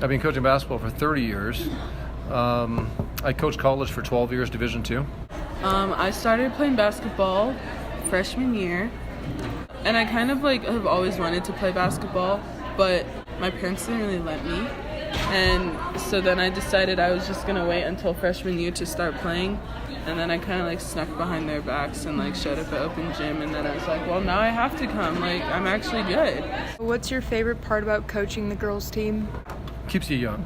I've been coaching basketball for 30 years. I coached college for 12 years, Division II. I started playing basketball freshman year, and I kind of have always wanted to play basketball, but my parents didn't really let me. And so then I decided I was just gonna wait until freshman year to start playing, and then I kind of snuck behind their backs and showed up at open gym, and then I was like, well, now I have to come. I'm actually good. What's your favorite part about coaching the girls team? Keeps you young.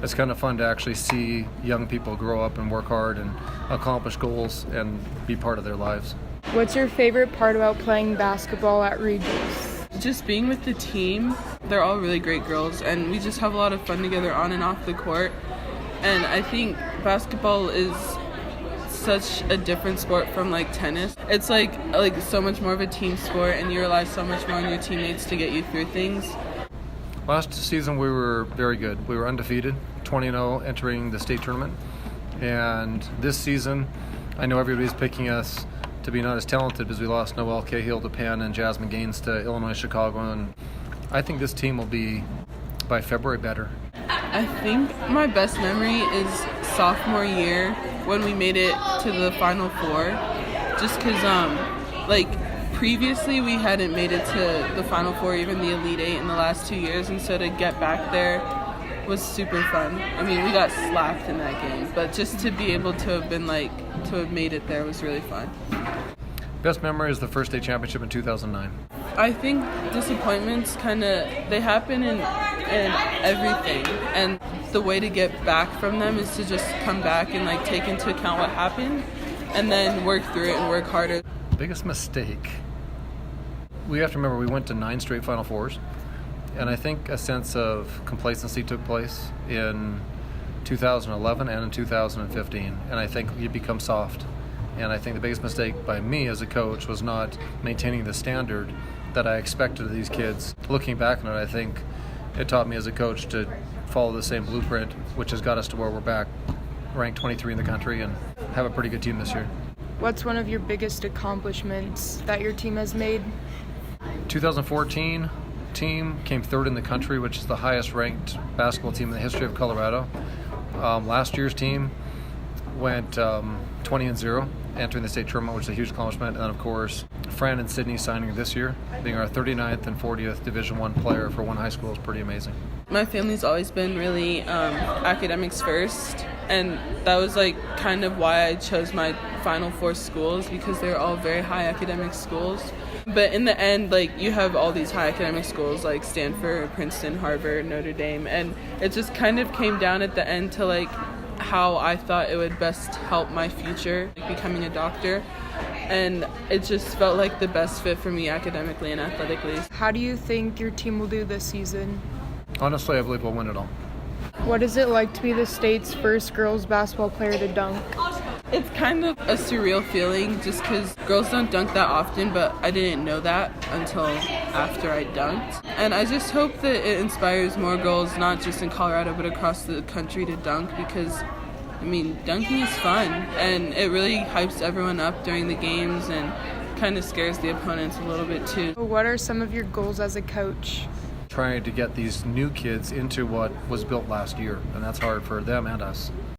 It's kind of fun to actually see young people grow up and work hard and accomplish goals and be part of their lives. What's your favorite part about playing basketball at Regis? Just being with the team. They're all really great girls, and we just have a lot of fun together on and off the court. And I think basketball is such a different sport from tennis. It's like so much more of a team sport, and you rely so much more on your teammates to get you through things. Last season we were very good. We were undefeated, 20-0 entering the state tournament. And this season, I know everybody's picking us to be not as talented because we lost Noelle Cahill to Penn and Jasmine Gaines to Illinois Chicago. And I think this team will be, by February, better. I think my best memory is sophomore year when we made it to the Final Four. Just because, previously we hadn't made it to the Final Four, even the Elite Eight in the last 2 years, and so to get back there was super fun. I mean, we got slapped in that game, but just to be able to have been to have made it there was really fun. Best memory is the first state championship in 2009. I think disappointments they happen in everything, and the way to get back from them is to just come back and take into account what happened and then work through it and work harder. Biggest mistake. We have to remember we went to 9 straight Final Fours, and I think a sense of complacency took place in 2011 and in 2015, and I think you become soft. And I think the biggest mistake by me as a coach was not maintaining the standard that I expected of these kids. Looking back on it, I think it taught me as a coach to follow the same blueprint, which has got us to where we're back, ranked 23 in the country, and have a pretty good team this year. What's one of your biggest accomplishments that your team has made? 2014 team came third in the country, which is the highest ranked basketball team in the history of Colorado. Last year's team went 20-0, entering the state tournament, which is a huge accomplishment. And then, of course, Fran and Sydney signing this year, being our 39th and 40th Division I player for one high school is pretty amazing. My family's always been really academics first, and that was kind of why I chose my Final Four schools, because they're all very high academic schools. But in the end, you have all these high academic schools like Stanford, Princeton, Harvard, Notre Dame, and it just kind of came down at the end to how I thought it would best help my future, becoming a doctor. And it just felt like the best fit for me academically and athletically. How do you think your team will do this season? Honestly, I believe we'll win it all. What is it like to be the state's first girls basketball player to dunk? It's kind of a surreal feeling just because girls don't dunk that often, but I didn't know that until after I dunked. And I just hope that it inspires more girls, not just in Colorado, but across the country to dunk, because, dunking is fun, and it really hypes everyone up during the games and kind of scares the opponents a little bit too. What are some of your goals as a coach? Trying to get these new kids into what was built last year, and that's hard for them and us.